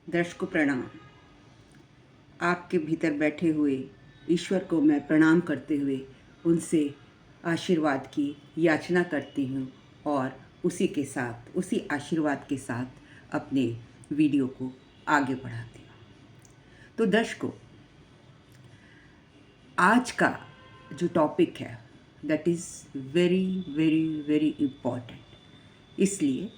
दर्शकों प्रणाम। आपके भीतर बैठे हुए ईश्वर को मैं प्रणाम करते हुए उनसे आशीर्वाद की याचना करती हूँ और उसी आशीर्वाद के साथ अपने वीडियो को आगे बढ़ाती हूँ। तो दर्शकों, आज का जो टॉपिक है that is very very very important. इसलिए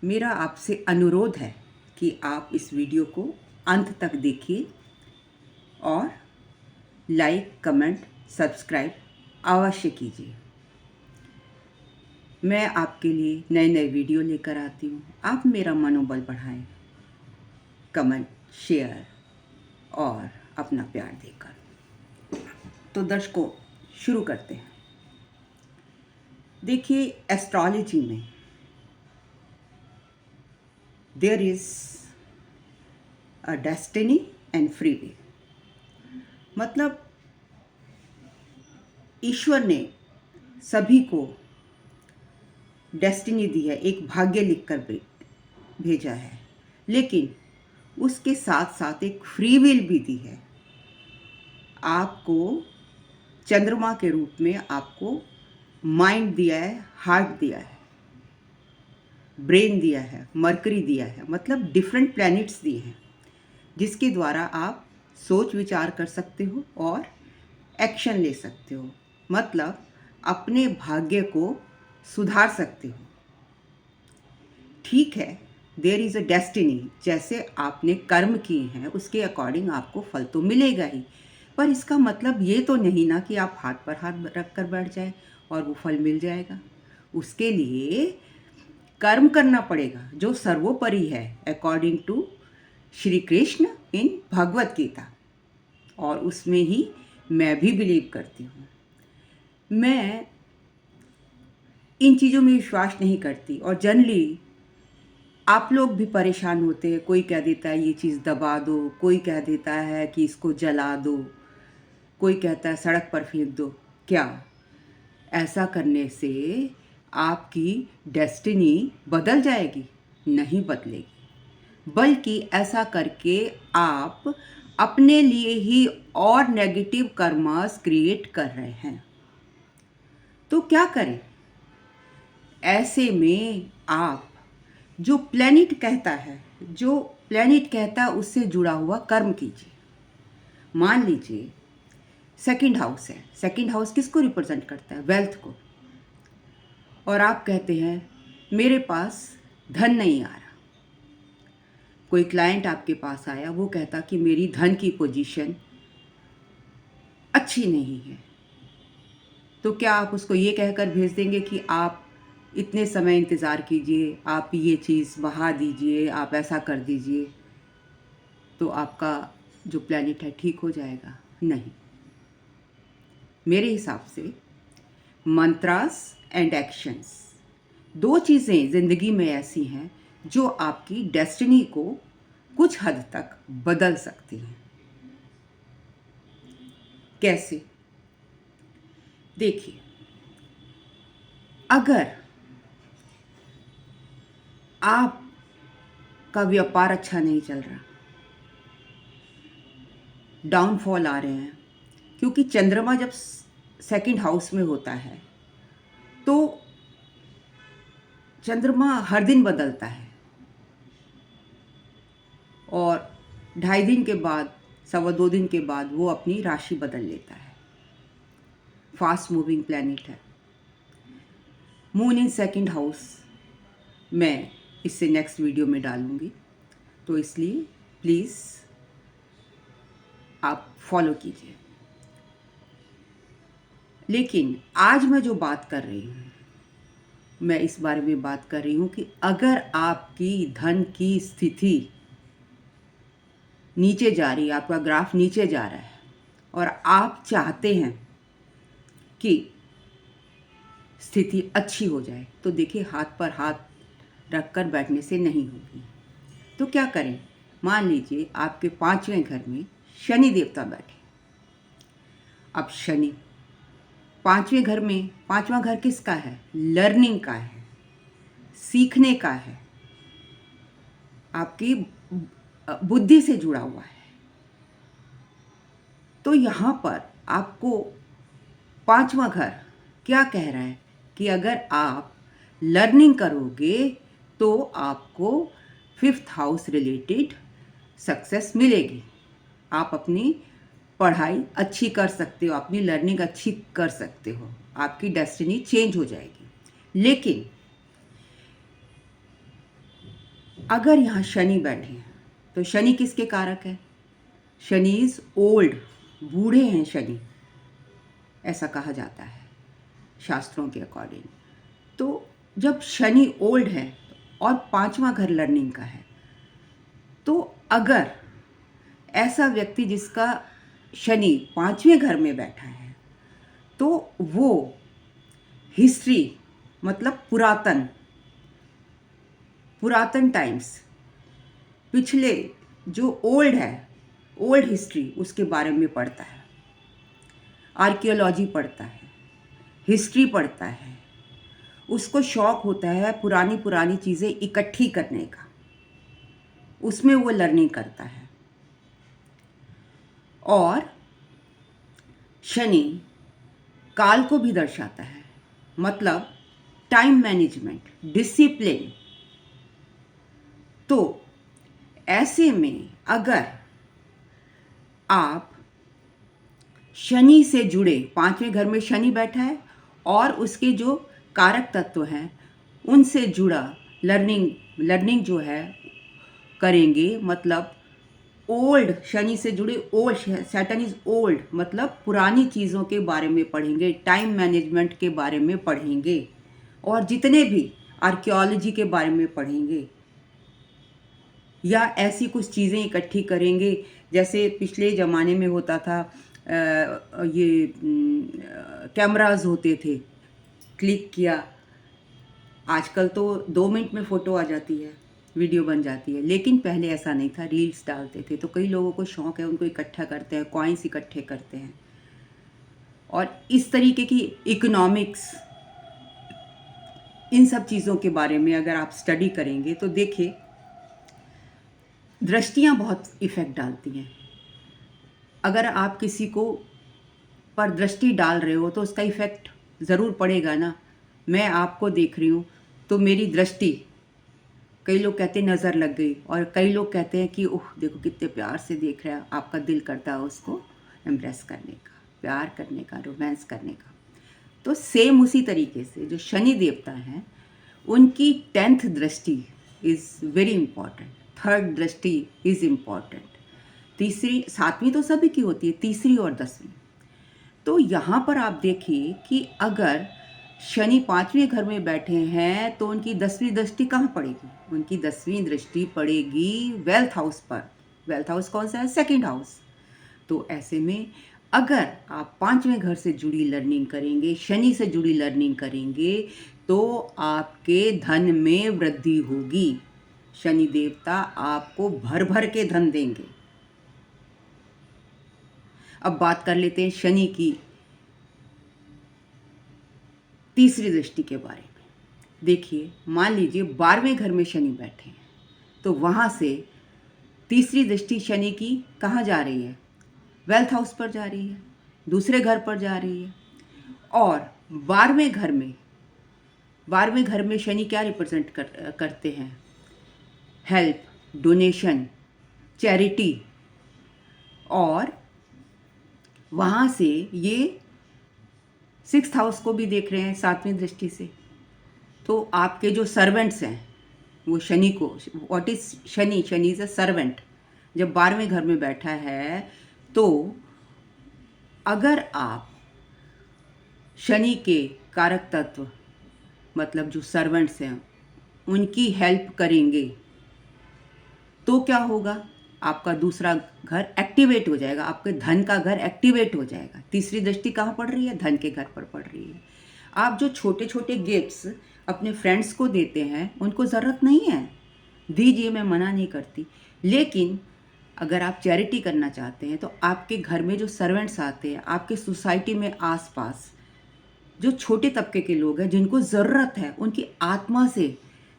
मेरा आपसे अनुरोध है कि आप इस वीडियो को अंत तक देखिए और लाइक, कमेंट, सब्सक्राइब अवश्य कीजिए। मैं आपके लिए नए नए वीडियो लेकर आती हूँ। आप मेरा मनोबल बढ़ाएं, कमेंट, शेयर और अपना प्यार देकर। तो दर्शकों, शुरू करते हैं। देखिए, एस्ट्रोलॉजी में there is a destiny and free will. मतलब ईश्वर ने सभी को डेस्टिनी दी है, एक भाग्य लिखकर भेजा है, लेकिन उसके साथ साथ एक फ्री विल भी दी है। आपको चंद्रमा के रूप में आपको माइंड दिया है, हार्ट दिया है, ब्रेन दिया है, मरकरी दिया है, मतलब डिफरेंट प्लैनेट्स दिए हैं, जिसके द्वारा आप सोच विचार कर सकते हो और एक्शन ले सकते हो। मतलब अपने भाग्य को सुधार सकते हो। ठीक है, देयर इज़ अ डेस्टिनी। जैसे आपने कर्म किए हैं उसके अकॉर्डिंग आपको फल तो मिलेगा ही, पर इसका मतलब ये तो नहीं ना कि आप हाथ पर हाथ रख कर बैठ जाए और वो फल मिल जाएगा। उसके लिए कर्म करना पड़ेगा, जो सर्वोपरि है अकॉर्डिंग टू श्री कृष्ण इन भगवत गीता, और उसमें ही मैं भी बिलीव करती हूँ। मैं इन चीज़ों में विश्वास नहीं करती और जनरली आप लोग भी परेशान होते हैं। कोई कह देता है ये चीज़ दबा दो, कोई कह देता है कि इसको जला दो, कोई कहता है सड़क पर फेंक दो। क्या ऐसा करने से आपकी डेस्टिनी बदल जाएगी? नहीं बदलेगी, बल्कि ऐसा करके आप अपने लिए ही और नेगेटिव कर्मास क्रिएट कर रहे हैं। तो क्या करें? ऐसे में आप जो प्लैनेट कहता है उससे जुड़ा हुआ कर्म कीजिए। मान लीजिए सेकंड हाउस है। सेकंड हाउस किसको रिप्रेजेंट करता है? वेल्थ को। और आप कहते हैं मेरे पास धन नहीं आ रहा। कोई क्लाइंट आपके पास आया, वो कहता कि मेरी धन की पोजीशन अच्छी नहीं है। तो क्या आप उसको ये कहकर भेज देंगे कि आप इतने समय इंतज़ार कीजिए, आप ये चीज़ बहा दीजिए, आप ऐसा कर दीजिए, तो आपका जो प्लैनेट है ठीक हो जाएगा? नहीं। मेरे हिसाब से मंत्रास एंड एक्शंस, दो चीज़ें ज़िंदगी में ऐसी हैं जो आपकी डेस्टिनी को कुछ हद तक बदल सकती हैं। कैसे? देखिए, अगर आपका व्यापार अच्छा नहीं चल रहा, डाउनफॉल आ रहे हैं, क्योंकि चंद्रमा जब सेकंड हाउस में होता है तो चंद्रमा हर दिन बदलता है और 2.5 दिन के बाद, 2.25 दिन के बाद वो अपनी राशि बदल लेता है। फास्ट मूविंग प्लैनेट है। मून इन सेकंड हाउस मैं इससे नेक्स्ट वीडियो में डालूंगी, तो इसलिए प्लीज़ आप फॉलो कीजिए। लेकिन आज मैं जो बात कर रही हूँ, मैं इस बारे में बात कर रही हूँ कि अगर आपकी धन की स्थिति नीचे जा रही है, आपका ग्राफ नीचे जा रहा है और आप चाहते हैं कि स्थिति अच्छी हो जाए, तो देखिए हाथ पर हाथ रखकर बैठने से नहीं होगी। तो क्या करें? मान लीजिए आपके 5वें घर में शनि देवता बैठे। अब शनि 5वें घर में, 5वां घर किसका है? लर्निंग का है, सीखने का है, आपकी बुद्धि से जुड़ा हुआ है। तो यहाँ पर आपको पांचवा घर क्या कह रहा है कि अगर आप लर्निंग करोगे तो आपको फिफ्थ हाउस रिलेटेड सक्सेस मिलेगी। आप अपनी पढ़ाई अच्छी कर सकते हो, अपनी लर्निंग अच्छी कर सकते हो, आपकी डेस्टिनी चेंज हो जाएगी। लेकिन अगर यहाँ शनि बैठे हैं तो शनि किसके कारक है? शनि इज ओल्ड, बूढ़े हैं शनि, ऐसा कहा जाता है शास्त्रों के अकॉर्डिंग। तो जब शनि ओल्ड है और पांचवा घर लर्निंग का है, तो अगर ऐसा व्यक्ति जिसका शनि पांचवें घर में बैठा है तो वो हिस्ट्री मतलब पुरातन टाइम्स, पिछले जो ओल्ड है, ओल्ड हिस्ट्री, उसके बारे में पढ़ता है, आर्कियोलॉजी पढ़ता है, हिस्ट्री पढ़ता है, उसको शौक होता है पुरानी पुरानी चीज़ें इकट्ठी करने का, उसमें वो लर्निंग करता है। और शनि काल को भी दर्शाता है, मतलब टाइम मैनेजमेंट, डिसिप्लिन। तो ऐसे में अगर आप शनि से जुड़े, पांचवें घर में शनि बैठा है और उसके जो कारक तत्व हैं उनसे जुड़ा लर्निंग जो है करेंगे, मतलब ओल्ड, शनि से जुड़े ओल्ड, सैटर्न इज ओल्ड, मतलब पुरानी चीज़ों के बारे में पढ़ेंगे, टाइम मैनेजमेंट के बारे में पढ़ेंगे और जितने भी आर्कियोलॉजी के बारे में पढ़ेंगे या ऐसी कुछ चीज़ें इकट्ठी करेंगे जैसे पिछले ज़माने में होता था। ये कैमराज होते थे, क्लिक किया, आजकल तो 2 मिनट में फ़ोटो आ जाती है, वीडियो बन जाती है, लेकिन पहले ऐसा नहीं था, रील्स डालते थे। तो कई लोगों को शौक़ है, उनको इकट्ठा करते हैं, कॉइन्स इकट्ठे करते हैं। और इस तरीके की इकोनॉमिक्स, इन सब चीज़ों के बारे में अगर आप स्टडी करेंगे तो देखिए दृष्टियाँ बहुत इफ़ेक्ट डालती हैं। अगर आप किसी को पर दृष्टि डाल रहे हो तो उसका इफ़ेक्ट ज़रूर पड़ेगा ना। मैं आपको देख रही हूँ तो मेरी दृष्टि, कई लोग कहते हैं नज़र लग गई, और कई लोग कहते हैं कि ओह देखो कितने प्यार से देख रहा है, आपका दिल करता है उसको एम्ब्रेस करने का, प्यार करने का, रोमांस करने का। तो सेम उसी तरीके से जो शनि देवता हैं उनकी 10th दृष्टि इज़ वेरी इम्पॉर्टेंट, 3rd दृष्टि इज़ इम्पॉर्टेंट, तीसरी, 7वीं तो सभी की होती है, तीसरी और 10वीं। तो यहाँ पर आप देखिए कि अगर शनि 5वें घर में बैठे हैं तो उनकी 10वीं दृष्टि कहाँ पड़ेगी? उनकी 10वीं दृष्टि पड़ेगी वेल्थ हाउस पर। वेल्थ हाउस कौन सा है? 2nd house. तो ऐसे में अगर आप 5वें घर से जुड़ी लर्निंग करेंगे, शनि से जुड़ी लर्निंग करेंगे, तो आपके धन में वृद्धि होगी। शनि देवता आपको भर भर के धन देंगे। अब बात कर लेते हैं शनि की तीसरी दृष्टि के बारे में। देखिए, मान लीजिए 12वें घर में शनि बैठे हैं तो वहाँ से तीसरी दृष्टि शनि की कहाँ जा रही है? वेल्थ हाउस पर जा रही है, दूसरे घर पर जा रही है। और 12वें घर में शनि क्या रिप्रेजेंट करते हैं? Help, donation, charity. और वहाँ से ये 6th हाउस को भी देख रहे हैं 7वीं दृष्टि से। तो आपके जो सर्वेंट्स हैं वो शनि को, what is Shani? Shani is a servant. जब 12वें घर में बैठा है तो अगर आप शनि के कारक तत्व, मतलब जो सर्वेंट्स हैं, उनकी हेल्प करेंगे तो क्या होगा? आपका दूसरा घर एक्टिवेट हो जाएगा, आपके धन का घर एक्टिवेट हो जाएगा। तीसरी दृष्टि कहाँ पड़ रही है? धन के घर पर पड़ रही है। आप जो छोटे छोटे गिफ्ट्स अपने फ्रेंड्स को देते हैं उनको ज़रूरत नहीं है, दीजिए, मैं मना नहीं करती। लेकिन अगर आप चैरिटी करना चाहते हैं तो आपके घर में जो सर्वेंट्स आते हैं, आपके सोसाइटी में आसपास जो छोटे तबके के लोग हैं जिनको ज़रूरत है, उनकी आत्मा से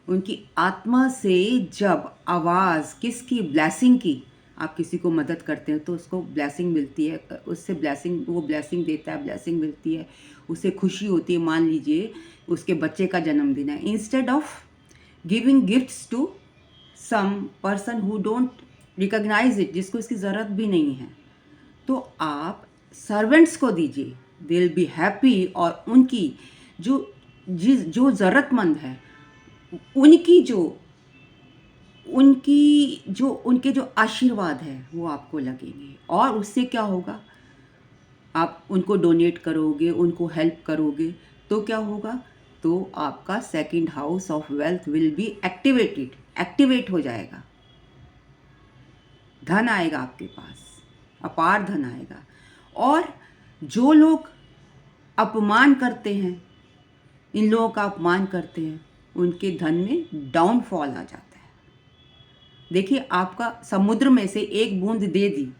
उनकी आत्मा से जब आवाज़ किसकी, ब्लेसिंग की, आप किसी को मदद करते हैं तो उसको ब्लेसिंग मिलती है, उससे ब्लेसिंग, वो ब्लेसिंग देता है, ब्लेसिंग मिलती है, उसे खुशी होती है। मान लीजिए उसके बच्चे का जन्मदिन है, instead of giving gifts to some person who don't recognise it, जिसको इसकी ज़रूरत भी नहीं है, तो आप सर्वेंट्स को दीजिए, दे विल बी हैप्पी। और उनकी जो ज़रूरतमंद है, उनकी उनके जो आशीर्वाद है वो आपको लगेंगे। और उससे क्या होगा, आप उनको डोनेट करोगे, उनको हेल्प करोगे, तो क्या होगा, तो आपका second house of wealth will be activate हो जाएगा। धन आएगा आपके पास, अपार धन आएगा। और जो लोग अपमान करते हैं, इन लोगों का अपमान करते हैं, उनके धन में डाउनफॉल आ जाता है। देखिए, आपका समुद्र में से एक बूंद दे दी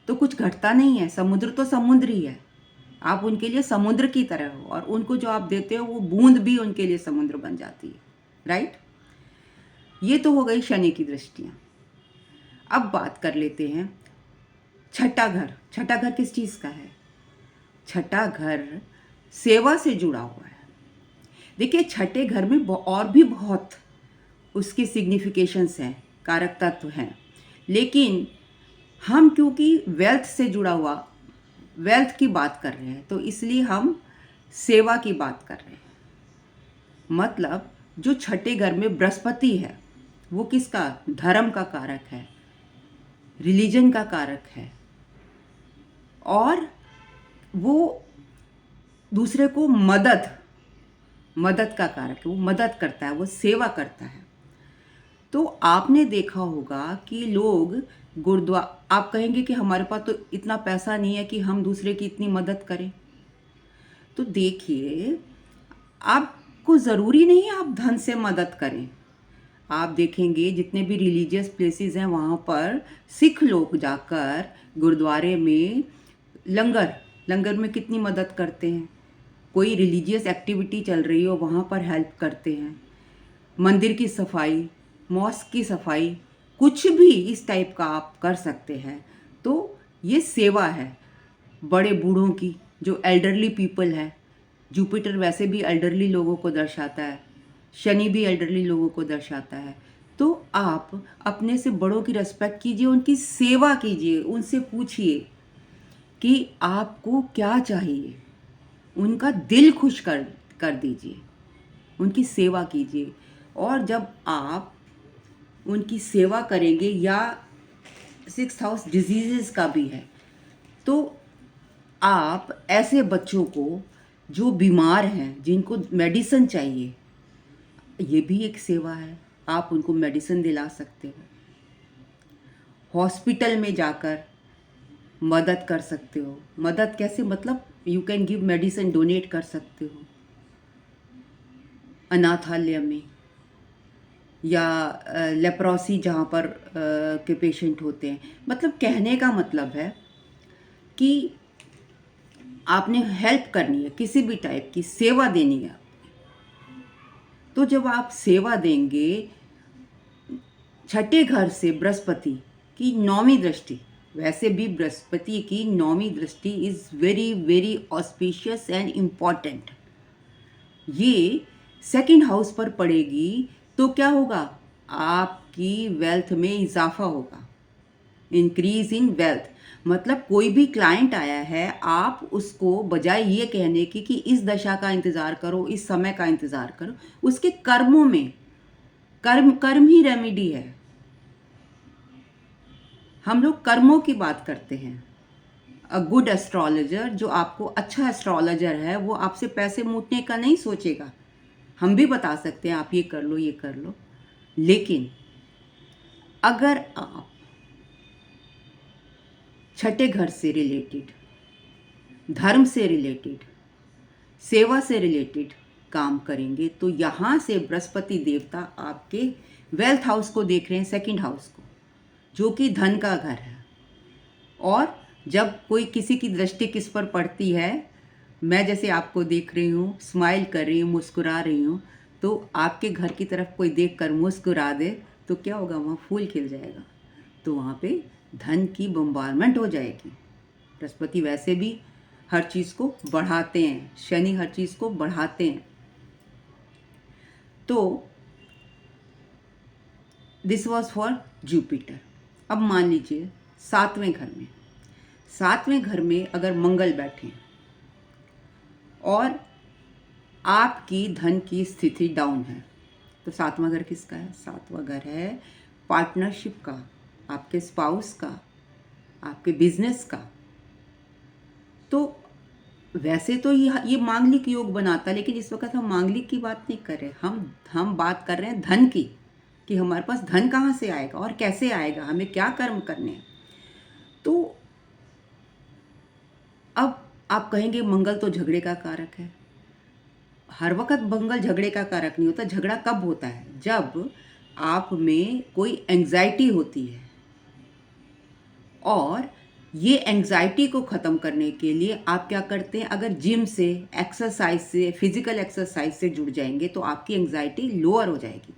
तो कुछ घटता नहीं है, समुद्र तो समुद्र ही है। आप उनके लिए समुद्र की तरह हो, और उनको जो आप देते हो वो बूंद भी उनके लिए समुद्र बन जाती है, राइट। ये तो हो गई शनि की दृष्टियाँ। अब बात कर लेते हैं छठा घर। छठा घर किस चीज़ का है? छठा घर सेवा से जुड़ा हुआ है। देखिए, छठे घर में और भी बहुत उसकी सिग्निफिकेशंस हैं, कारक तत्व हैं, लेकिन हम क्योंकि वेल्थ से जुड़ा हुआ, वेल्थ की बात कर रहे हैं, तो इसलिए हम सेवा की बात कर रहे हैं। मतलब जो छठे घर में बृहस्पति है, वो किसका, धर्म का कारक है, रिलीजन का कारक है, और वो दूसरे को मदद का कारक है। वो मदद करता है, वो सेवा करता है। तो आपने देखा होगा कि लोग गुरुद्वारा, आप कहेंगे कि हमारे पास तो इतना पैसा नहीं है कि हम दूसरे की इतनी मदद करें। तो देखिए, आपको ज़रूरी नहीं है आप धन से मदद करें। आप देखेंगे जितने भी रिलीजियस प्लेसेस हैं, वहाँ पर सिख लोग जाकर गुरुद्वारे में लंगर में कितनी मदद करते हैं। कोई रिलीजियस एक्टिविटी चल रही हो, वहाँ पर हेल्प करते हैं। मंदिर की सफाई, मॉस्क की सफाई, कुछ भी इस टाइप का आप कर सकते हैं। तो ये सेवा है बड़े बूढ़ों की, जो एल्डरली पीपल है। जुपिटर वैसे भी एल्डरली लोगों को दर्शाता है, शनि भी एल्डरली लोगों को दर्शाता है। तो आप अपने से बड़ों की रिस्पेक्ट कीजिए, उनकी सेवा कीजिए, उनसे पूछिए कि आपको क्या चाहिए, उनका दिल खुश कर दीजिए, उनकी सेवा कीजिए। और जब आप उनकी सेवा करेंगे, या 6th हाउस डिजीज़ेस का भी है, तो आप ऐसे बच्चों को जो बीमार हैं, जिनको मेडिसिन चाहिए, ये भी एक सेवा है, आप उनको मेडिसिन दिला सकते हो। हॉस्पिटल में जाकर मदद कर सकते हो। मदद कैसे, मतलब you can give medicine, donate कर सकते हो। अनाथालय में, या लेप्रोसी जहाँ पर के पेशेंट होते हैं। मतलब कहने का मतलब है कि आपने हेल्प करनी है, किसी भी टाइप की सेवा देनी है। तो जब आप सेवा देंगे, छठे घर से बृहस्पति की 9वीं दृष्टि, वैसे भी बृहस्पति की 9वीं दृष्टि is very very auspicious and important. ये सेकंड हाउस पर पड़ेगी तो क्या होगा, आपकी वेल्थ में इजाफा होगा, इंक्रीज इन वेल्थ। मतलब कोई भी क्लाइंट आया है, आप उसको बजाय ये कहने की कि इस दशा का इंतज़ार करो, इस समय का इंतज़ार करो, उसके कर्मों में, कर्म ही रेमेडी है। हम लोग कर्मों की बात करते हैं। अ गुड एस्ट्रोलॉजर, जो आपको अच्छा एस्ट्रोलॉजर है, वो आपसे पैसे मूटने का नहीं सोचेगा। हम भी बता सकते हैं आप ये कर लो, ये कर लो, लेकिन अगर आप छठे घर से रिलेटेड, धर्म से रिलेटेड, सेवा से रिलेटेड काम करेंगे, तो यहाँ से बृहस्पति देवता आपके वेल्थ हाउस को देख रहे हैं, सेकंड हाउस को, जो कि धन का घर है। और जब कोई किसी की दृष्टि किस पर पड़ती है, मैं जैसे आपको देख रही हूँ, स्माइल कर रही हूँ, मुस्कुरा रही हूँ, तो आपके घर की तरफ कोई देख कर मुस्कुरा दे तो क्या होगा, वहाँ फूल खिल जाएगा, तो वहाँ पे धन की बम्बारमेंट हो जाएगी। बृहस्पति वैसे भी हर चीज़ को बढ़ाते हैं, शनि हर चीज़ को बढ़ाते हैं। तो दिस वॉज फॉर जुपिटर। अब मान लीजिए सातवें घर में अगर मंगल बैठे और आपकी धन की स्थिति डाउन है, तो सातवां घर किसका है? सातवां घर है पार्टनरशिप का, आपके स्पाउस का, आपके बिजनेस का। तो वैसे तो ये मांगलिक योग बनाता, लेकिन इस वक्त हम मांगलिक की बात नहीं कर रहे, हम बात कर रहे हैं धन की, कि हमारे पास धन कहाँ से आएगा और कैसे आएगा, हमें क्या कर्म करने हैं। तो अब आप कहेंगे मंगल तो झगड़े का कारक है। हर वक्त मंगल झगड़े का कारक नहीं होता। झगड़ा कब होता है? जब आप में कोई एंग्जाइटी होती है, और ये एंग्जाइटी को ख़त्म करने के लिए आप क्या करते हैं, अगर जिम से, एक्सरसाइज से, फिजिकल एक्सरसाइज से जुड़ जाएंगे तो आपकी एंग्जाइटी लोअर हो जाएगी।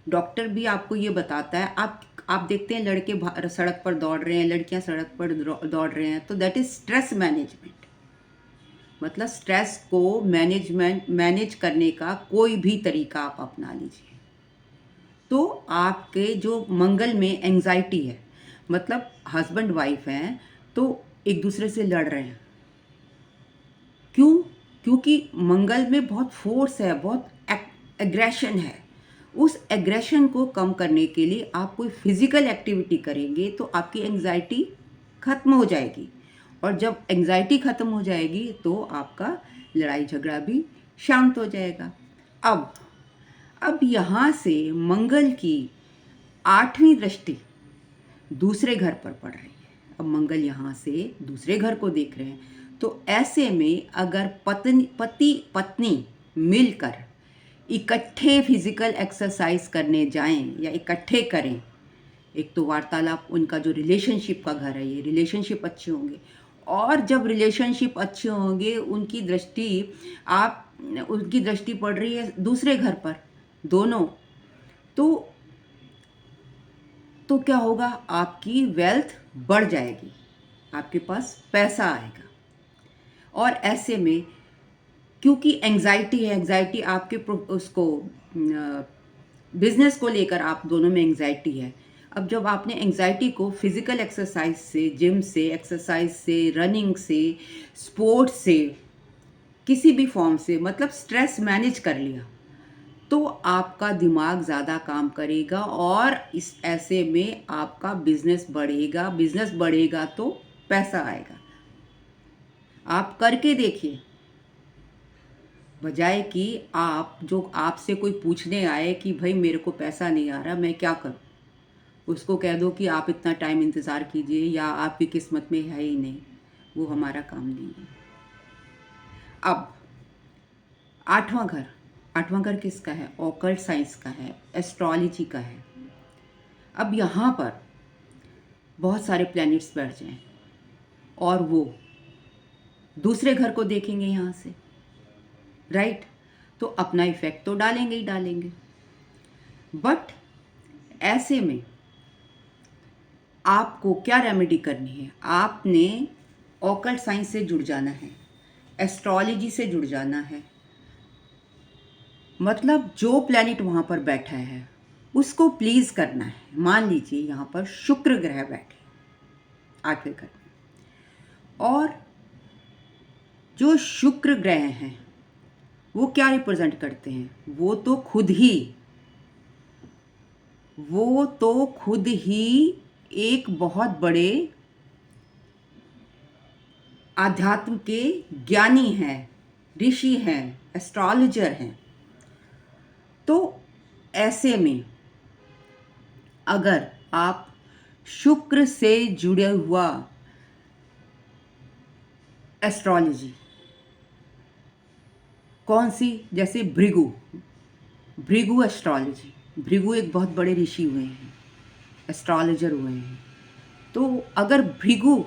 डॉक्टर भी आपको ये बताता है। आप देखते हैं लड़के सड़क पर दौड़ रहे हैं, लड़कियां सड़क पर दौड़ रहे हैं, तो दैट इज स्ट्रेस मैनेजमेंट। मतलब स्ट्रेस को मैनेज करने का कोई भी तरीका आप अपना लीजिए। तो आपके जो मंगल में एंग्जाइटी है, मतलब हस्बैंड वाइफ हैं तो एक दूसरे से लड़ रहे हैं, क्यों? क्योंकि मंगल में बहुत फोर्स है, बहुत एग्रेशन है। उस एग्रेशन को कम करने के लिए आप कोई फिजिकल एक्टिविटी करेंगे तो आपकी एंग्जाइटी खत्म हो जाएगी, और जब एंग्जाइटी खत्म हो जाएगी तो आपका लड़ाई झगड़ा भी शांत हो जाएगा। अब यहाँ से मंगल की 8वीं दृष्टि दूसरे घर पर पड़ रही है। अब मंगल यहाँ से दूसरे घर को देख रहे हैं, तो ऐसे में अगर पति पत्नी मिलकर इकट्ठे फिजिकल एक्सरसाइज करने जाएं या इकट्ठे करें, एक तो वार्तालाप, उनका जो रिलेशनशिप का घर है, ये रिलेशनशिप अच्छे होंगे। और जब रिलेशनशिप अच्छे होंगे, उनकी दृष्टि पड़ रही है दूसरे घर पर, दोनों, तो क्या होगा, आपकी वेल्थ बढ़ जाएगी, आपके पास पैसा आएगा। और ऐसे में क्योंकि एंग्जाइटी है, एंग्जाइटी आपके उसको बिजनेस को लेकर आप दोनों में एंग्जाइटी है। अब जब आपने एंग्जाइटी को फिजिकल एक्सरसाइज से, जिम से, एक्सरसाइज से, रनिंग से, स्पोर्ट्स से, किसी भी फॉर्म से, मतलब स्ट्रेस मैनेज कर लिया, तो आपका दिमाग ज़्यादा काम करेगा और इस ऐसे में आपका बिजनेस बढ़ेगा। बिजनेस बढ़ेगा तो पैसा आएगा। आप करके देखिए, बजाय कि आपसे कोई पूछने आए कि भाई मेरे को पैसा नहीं आ रहा, मैं क्या करूं, उसको कह दो कि आप इतना टाइम इंतज़ार कीजिए, या आपकी किस्मत में है ही नहीं, वो हमारा काम नहीं है। अब आठवां घर किसका है? ऑकल्ट साइंस का है, एस्ट्रोलॉजी का है। अब यहाँ पर बहुत सारे प्लैनेट्स बैठ जाएं और वो दूसरे घर को देखेंगे यहाँ से, राइट? तो अपना इफेक्ट तो डालेंगे ही डालेंगे। बट ऐसे में आपको क्या रेमेडी करनी है? आपने ऑकल्ट साइंस से जुड़ जाना है, एस्ट्रोलॉजी से जुड़ जाना है। मतलब जो प्लैनेट वहाँ पर बैठा है उसको प्लीज़ करना है। मान लीजिए यहाँ पर शुक्र ग्रह बैठे 8वें घर में, और जो शुक्र ग्रह हैं वो क्या रिप्रेजेंट करते हैं? वो तो खुद ही एक बहुत बड़े आध्यात्म के ज्ञानी हैं, ऋषि हैं, एस्ट्रोलॉजर हैं। तो ऐसे में अगर आप शुक्र से जुड़े हुआ एस्ट्रोलॉजी, कौन सी? जैसे भृगु एस्ट्रोलॉजी, भृगु एक बहुत बड़े ऋषि हुए हैं, एस्ट्रोलॉजर हुए हैं। तो अगर भृगु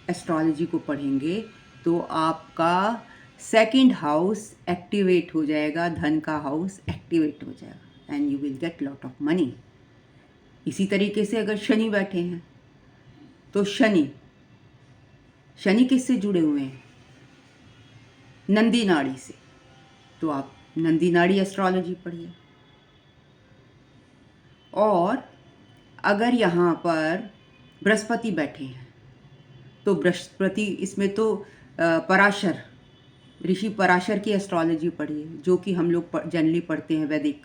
एस्ट्रोलॉजी को पढ़ेंगे तो आपका सेकंड हाउस एक्टिवेट हो जाएगा, धन का हाउस एक्टिवेट हो जाएगा and you will get lot of money. इसी तरीके से अगर शनि बैठे हैं तो शनि किससे जुड़े हुए हैं? नंदी नाड़ी से। तो आप नंदी नाड़ी एस्ट्रोलॉजी पढ़िए। और अगर यहाँ पर बृहस्पति बैठे हैं तो बृहस्पति, इसमें तो पराशर, ऋषि पराशर की एस्ट्रोलॉजी पढ़िए, जो कि हम लोग जनरली पढ़ते हैं वैदिक,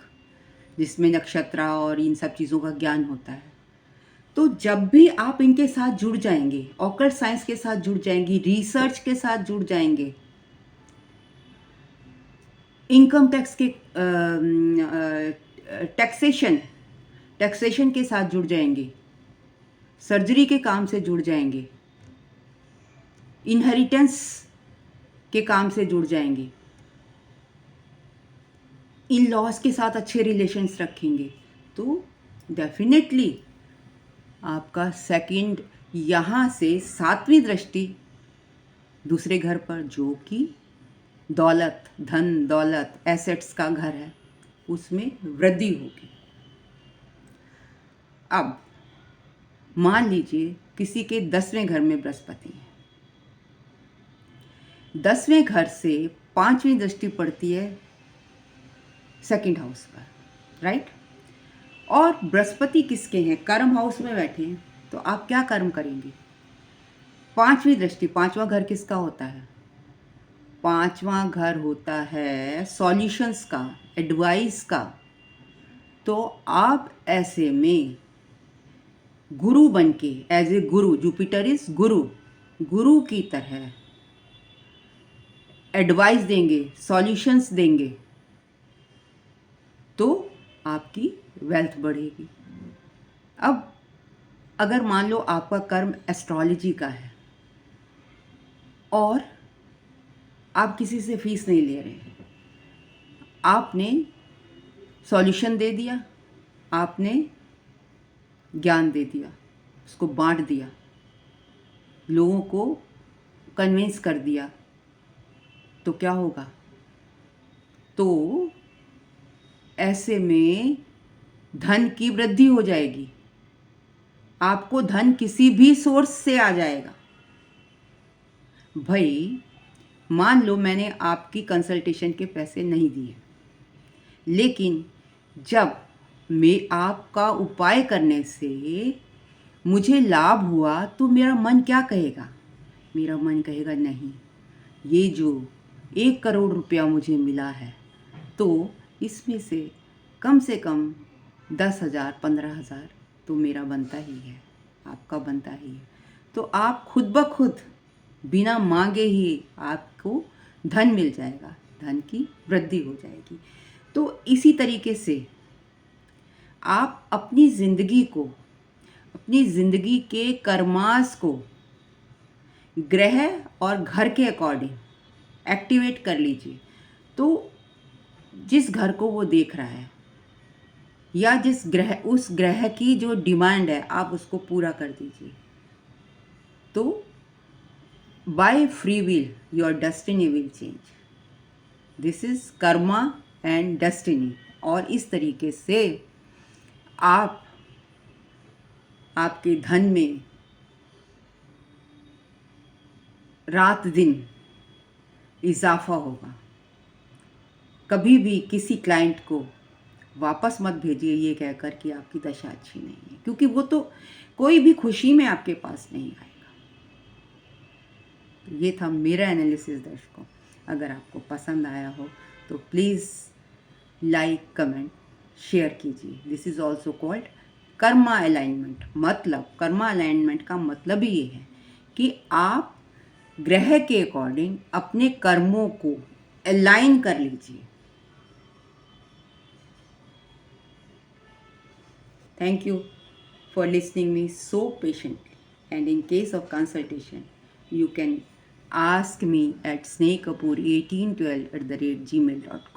जिसमें नक्षत्र और इन सब चीज़ों का ज्ञान होता है। तो जब भी आप इनके साथ जुड़ जाएंगे, ऑकल्ट साइंस के साथ जुड़ जाएंगी, रिसर्च के साथ जुड़ जाएंगे, इनकम टैक्स के टैक्सेशन के साथ जुड़ जाएंगे, सर्जरी के काम से जुड़ जाएंगे, इनहेरिटेंस के काम से जुड़ जाएंगे, इन लॉज के साथ अच्छे रिलेशंस रखेंगे, तो डेफिनेटली आपका सेकंड, यहाँ से 7वीं दृष्टि दूसरे घर पर, जो कि दौलत, धन दौलत, एसेट्स का घर है, उसमें वृद्धि होगी। अब मान लीजिए किसी के 10वें घर में बृहस्पति है, 10वें घर से 5वीं दृष्टि पड़ती है सेकंड हाउस पर, राइट। और बृहस्पति किसके हैं? कर्म हाउस में बैठे हैं। तो आप क्या कर्म करेंगे? 5वीं दृष्टि, 5वां घर किसका होता है? 5वां घर होता है सॉल्यूशंस का, एडवाइस का। तो आप ऐसे में गुरु बन के, as a Guru, Jupiter is गुरु की तरह एडवाइस देंगे, सॉल्यूशंस देंगे, तो आपकी वेल्थ बढ़ेगी। अब अगर मान लो आपका कर्म एस्ट्रोलॉजी का है और आप किसी से फीस नहीं ले रहे, आपने सॉल्यूशन दे दिया, आपने ज्ञान दे दिया, उसको बांट दिया, लोगों को कन्विंस कर दिया, तो क्या होगा? तो ऐसे में धन की वृद्धि हो जाएगी, आपको धन किसी भी सोर्स से आ जाएगा। भाई मान लो मैंने आपकी कंसल्टेशन के पैसे नहीं दिए, लेकिन जब मैं आपका उपाय करने से मुझे लाभ हुआ, तो मेरा मन क्या कहेगा? मेरा मन कहेगा नहीं, ये जो 1 करोड़ रुपया मुझे मिला है, तो इसमें से कम 10,000 15,000 तो मेरा बनता ही है, आपका बनता ही है। तो आप खुद ब खुद बिना मांगे ही आपको धन मिल जाएगा, धन की वृद्धि हो जाएगी। तो इसी तरीके से आप अपनी ज़िंदगी के कर्मास को ग्रह और घर के अकॉर्डिंग एक्टिवेट कर लीजिए। तो जिस घर को वो देख रहा है, या उस ग्रह की जो डिमांड है, आप उसको पूरा कर दीजिए। तो by free will your destiny will change. This is Karma and destiny. और इस तरीके से आप आपके धन में रात दिन इजाफा होगा। कभी भी किसी क्लाइंट को वापस मत भेजिए ये कहकर कि आपकी दशा अच्छी नहीं है, क्योंकि वो तो कोई भी खुशी में आपके पास नहीं आएगा। ये था मेरा एनालिसिस दर्शकों। अगर आपको पसंद आया हो तो प्लीज़ लाइक, कमेंट, शेयर कीजिए। This is also called Karma alignment. मतलब कर्मा अलाइनमेंट का मतलब ही ये है कि आप ग्रह के अकॉर्डिंग अपने कर्मों को अलाइन कर लीजिए। Thank you for listening me so patiently, and in case of consultation you can ask me at snakekapoor1812@gmail.com.